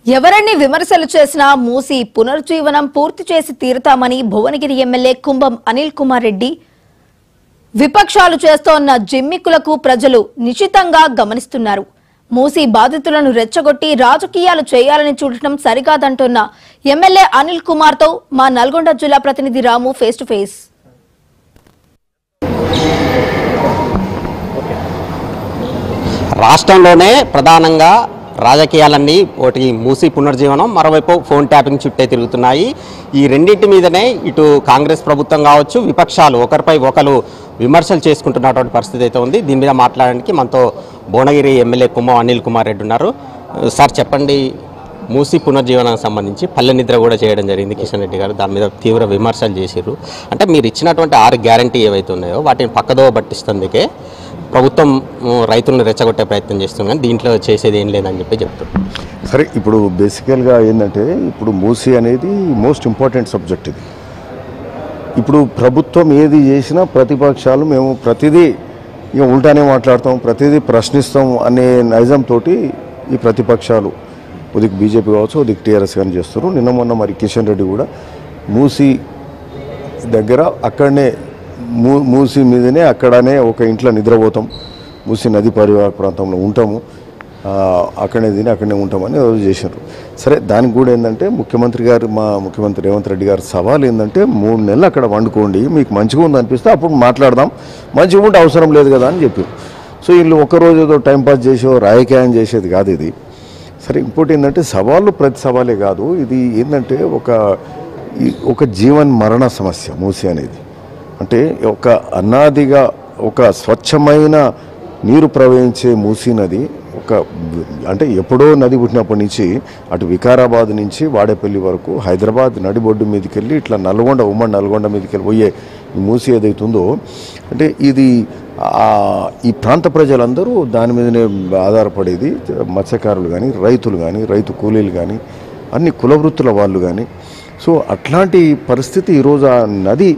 ఎవరన్ని విమర్శలు చేసినా మూసి పునరుజ్జీవనం పూర్తి చేసి తీరుతామని భువనగిరి ఎమ్మెల్యే కుంభం అనిల్ కుమార్ రెడ్డి విపక్షాలు చేస్తోన్న జిమ్మిక్కులకు ప్రజలు నిశితంగా గమనిస్తున్నారు. మూసి బాధితులను రెచ్చగొట్టి రాజకీయాలు చేయాలని చూడటం సరికాదంటున్న ఎమ్మెల్యే అనిల్ కుమార్ తో మా నల్గొండ జిల్లా ప్రతినిధి రాము ఫేస్ టు ఫేస్. రాష్ట్రంలోనే ప్రధానంగా రాజకీయాలన్నీ ఒకటి మూసి పునర్జీవనం, మరోవైపు ఫోన్ ట్యాపింగ్ చుట్టే తిరుగుతున్నాయి. ఈ రెండింటి మీదనే ఇటు కాంగ్రెస్ ప్రభుత్వం కావచ్చు, విపక్షాలు ఒకరిపై ఒకరు విమర్శలు చేసుకుంటున్నటువంటి పరిస్థితి అయితే ఉంది. దీని మీద మాట్లాడడానికి మనతో భువనగిరి ఎమ్మెల్యే కుంభం అనిల్ కుమార్ రెడ్డి ఉన్నారు. సార్ చెప్పండి, మూసి పునర్జీవనానికి సంబంధించి పల్లె నిద్ర కూడా చేయడం జరిగింది కిషన్ రెడ్డి గారు, దాని మీద తీవ్ర విమర్శలు చేసిర్రు. అంటే మీరు ఇచ్చినటువంటి 6 గ్యారంటీ ఏవైతే ఉన్నాయో వాటిని పక్కదో పట్టిస్తుందికే ప్రభుత్వం రైతులను రెచ్చగొట్టే ప్రయత్నం చేస్తుంది, కానీ దీంట్లో చేసేది ఏం లేదని చెప్తారు. సరే, ఇప్పుడు బేసికల్గా ఏంటంటే ఇప్పుడు మూసి అనేది మోస్ట్ ఇంపార్టెంట్ సబ్జెక్ట్. ఇది ఇప్పుడు ప్రభుత్వం ఏది చేసినా ప్రతిపక్షాలు మేము ప్రతిదీ ఇక ఉల్టానే మాట్లాడతాం, ప్రతిదీ ప్రశ్నిస్తాం అనే నైజంతో ఈ ప్రతిపక్షాలు ఉదికి బీజేపీ కావచ్చు, ఉదికి టీఆర్ఎస్ కానీ చేస్తారు. నిన్న మొన్న మరి కిషన్ రెడ్డి కూడా మూసి దగ్గర అక్కడనే మూసి మీదనే అక్కడనే ఒక ఇంట్లో నిద్రపోతాం, మూసి నది పరివాహక ప్రాంతంలో ఉంటాము, అక్కడనే తిని అక్కడనే ఉంటామని రోజు చేశారు. సరే, దానికి కూడా ఏంటంటే మా ముఖ్యమంత్రి రేవంత్ రెడ్డి గారి సవాల్ ఏంటంటే 3 నెలలు అక్కడ వండుకోండి, మీకు మంచిగా ఉంది అనిపిస్తే అప్పుడు మాట్లాడదాం, మంచిగా ఉంటే అవసరం లేదు కదా అని చెప్పారు. సో వీళ్ళు ఒక్కరోజు ఏదో టైంపాస్ చేసో రాజకీయం చేసేది కాదు ఇది. సరే, ఇంకోటి ఏంటంటే సవాళ్ళు ప్రతి సవాలే కాదు, ఇది ఏంటంటే ఒక జీవన్ మరణ సమస్య మూసి అనేది. అంటే ఒక అనాదిగా ఒక స్వచ్ఛమైన నీరు ప్రవహించే మూసీ నది అంటే ఎప్పుడో నది పుట్టినప్పటి నుంచి అటు వికారాబాద్ నుంచి వాడేపల్లి వరకు హైదరాబాద్ నడిబొడ్డు మీదకి వెళ్ళి ఇట్లా ఉమ్మడి నల్గొండ మీదకి వెళ్ళి పోయే మూసి ఏదైతుందో అంటే ఇది ఈ ప్రాంత ప్రజలందరూ దాని మీదనే ఆధారపడేది. మత్స్యకారులు కానీ, రైతులు కానీ, రైతు కూలీలు కానీ, అన్ని కులవృత్తుల వాళ్ళు కానీ. సో అట్లాంటి పరిస్థితి ఈరోజు ఆ నది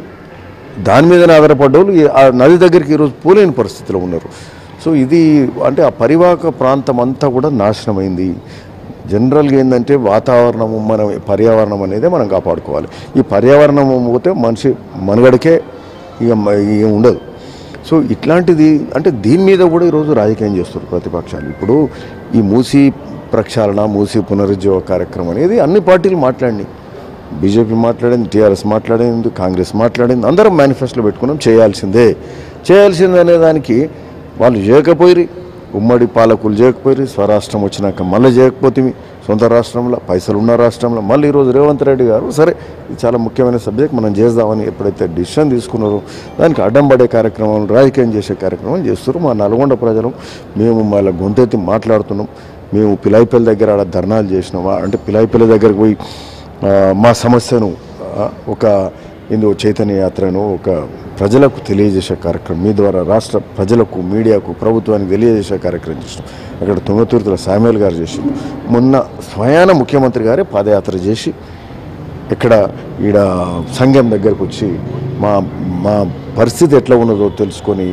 దాని మీదనే ఆధారపడ్డోళ్ళు ఆ నది దగ్గరికి ఈరోజు పోలేని పరిస్థితిలో ఉన్నారు. సో ఇది అంటే ఆ పరివాహక ప్రాంతం అంతా కూడా నాశనమైంది. జనరల్గా ఏంటంటే వాతావరణము పర్యావరణం అనేది మనం కాపాడుకోవాలి. ఈ పర్యావరణం పోతే మనిషి మనుగడకే ఇక ఉండదు. సో ఇట్లాంటిది అంటే దీని మీద కూడా ఈరోజు రాజకీయం చేస్తారు ప్రతిపక్షాలు. ఇప్పుడు ఈ మూసి ప్రక్షాళన, మూసి పునరుజ్జీవ కార్యక్రమం అనేది అన్ని పార్టీలు మాట్లాడినాయి. బీజేపీ మాట్లాడింది, టీఆర్ఎస్ మాట్లాడింది, కాంగ్రెస్ మాట్లాడింది, అందరం మేనిఫెస్టోలో పెట్టుకున్నాం చేయాల్సిందే అనే దానికి వాళ్ళు చేయకపోయి, ఉమ్మడి పాలకులు చేయకపోయి, స్వరాష్ట్రం వచ్చినాక మళ్ళీ చేయకపోతే సొంత రాష్ట్రంలో పైసలు ఉన్న రాష్ట్రంలో మళ్ళీ ఈరోజు రేవంత్ రెడ్డి గారు సరే ఇది చాలా ముఖ్యమైన సబ్జెక్ట్ మనం చేద్దామని ఎప్పుడైతే డిసిషన్ తీసుకున్నారో దానికి అడ్డం పడే కార్యక్రమం, రాజకీయం చేసే కార్యక్రమం చేస్తారు. మా నల్గొండ ప్రజలు మేము మళ్ళీ గొంతెత్తి మాట్లాడుతున్నాం. మేము పిలాయిపల్లి దగ్గర ఆడ ధర్నాలు చేసినాం. అంటే పిలాయిపల్లి దగ్గరకు పోయి మా సమస్యను చైతన్య యాత్రను ప్రజలకు తెలియజేసే కార్యక్రమం మీ ద్వారా రాష్ట్ర ప్రజలకు, మీడియాకు, ప్రభుత్వానికి తెలియజేసే కార్యక్రమం చేసినాం. అక్కడ తుంగతుర్తిలో సామ్యుల్ గారు చేసిండు. మొన్న స్వయాన ముఖ్యమంత్రి గారే పాదయాత్ర చేసి ఈడ సంఘం దగ్గరకు వచ్చి మా పరిస్థితి ఎట్లా ఉన్నదో తెలుసుకొని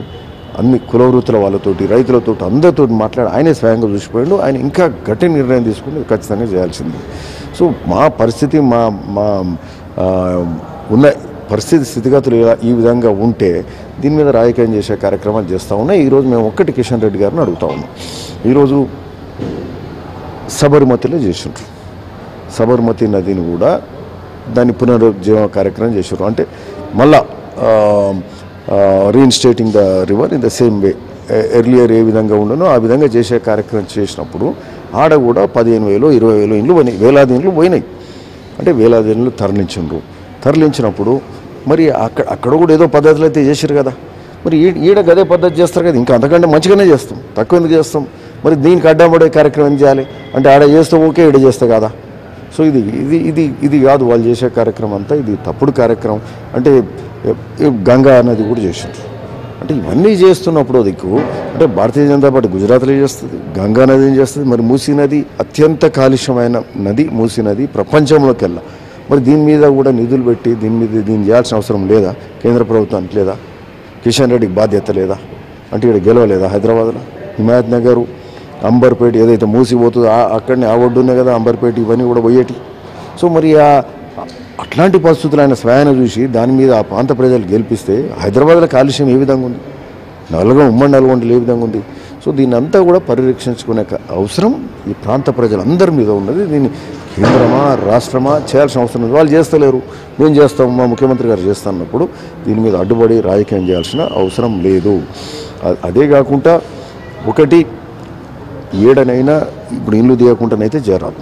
అన్ని కులవృత్తుల వాళ్ళతోటి, రైతులతో, అందరితో మాట్లాడి ఆయనే స్వయంగా చూసిపోయాడు. ఆయన ఇంకా గట్టి నిర్ణయం తీసుకుని ఖచ్చితంగా చేయాల్సింది. సో మా పరిస్థితి మా ఉన్న పరిస్థితి స్థితిగతులు ఈ విధంగా ఉంటే దీని మీద రాజకీయం చేసే కార్యక్రమాలు చేస్తూ ఉన్నాయి. ఈరోజు మేము కిషన్ రెడ్డి గారిని అడుగుతా ఉన్నాం. ఈరోజు సబర్మతిలో చేసిండ్రు, సబర్మతి నదిని కూడా దాన్ని పునరుజ్జీవ కార్యక్రమం చేసారు. అంటే మళ్ళా reinstating the river in the same way earlier ఏ విధంగా ఉండనో ఆ విధంగా చేసే కార్యక్రమం చేసినప్పుడు ఆడ కూడా 15,000, 20,000 ఇండ్లు పోయినాయి, వేలాది ఇండ్లు పోయినాయి. అంటే వేలాది ఇండ్లు తరలించినప్పుడు మరి అక్కడ కూడా ఏదో పద్ధతులు అయితే చేశారు కదా, మరి ఈడ గదే పద్ధతి చేస్తారు కదా, ఇంకా అంతకంటే మంచిగానే చేస్తాం, తక్కువ ఎందుకు చేస్తాం? మరి దీనికి అడ్డంపడే కార్యక్రమం ఏం చేయాలి అంటే ఆడ చేస్తే ఓకే, ఈడ చేస్తే కదా. సో ఇది కాదు వాళ్ళు చేసే కార్యక్రమం అంతా, ఇది తప్పుడు కార్యక్రమం. అంటే గంగా నది కూడా చేసిండ్రు. అంటే ఇవన్నీ చేస్తున్నప్పుడు అంటే భారతీయ జనతా పార్టీ గుజరాత్లో చేస్తుంది, గంగా నది ఏం చేస్తుంది, మరి మూసీ నది అత్యంత కాలుష్యమైన నది. మూసీ నది ప్రపంచంలోకి వెళ్ళా. మరి దీని మీద కూడా నిధులు పెట్టి దీన్ని చేయాల్సిన అవసరం లేదా? కేంద్ర ప్రభుత్వానికి లేదా? కిషన్ రెడ్డికి బాధ్యత లేదా? అంటే ఇక్కడ గెలవలేదా? హైదరాబాద్లో హిమాయత్ నగరు అంబర్పేట ఏదైతే మూసి పోతుందో అక్కడనే ఆ ఒడ్డునే కదా అంబర్పేట ఇవన్నీ కూడా పోయేటి. సో మరి అట్లాంటి పరిస్థితులు ఆయన స్వయాన చూసి దాని మీద ఆ ప్రాంత ప్రజలు గెలిపిస్తే హైదరాబాద్లో కాలుష్యం ఏ విధంగా ఉంది, ఉమ్మడి నల్గొండలు ఏ విధంగా ఉంది. సో దీన్ని అంతా కూడా పరిరక్షించుకునే అవసరం ఈ ప్రాంత ప్రజలందరి మీద ఉన్నది. దీన్ని కేంద్రమా రాష్ట్రమా చేయాల్సిన అవసరం ఉంది. వాళ్ళు చేస్తలేరు, మేము చేస్తాం, మా ముఖ్యమంత్రి గారు చేస్తున్నప్పుడు దీని మీద అడ్డుపడి రాజకీయం చేయాల్సిన అవసరం లేదు. అదే కాకుండా ఒకటి ఏడనైనా ఇప్పుడు ఇల్లు తీయకుండానైతే చేరాలి.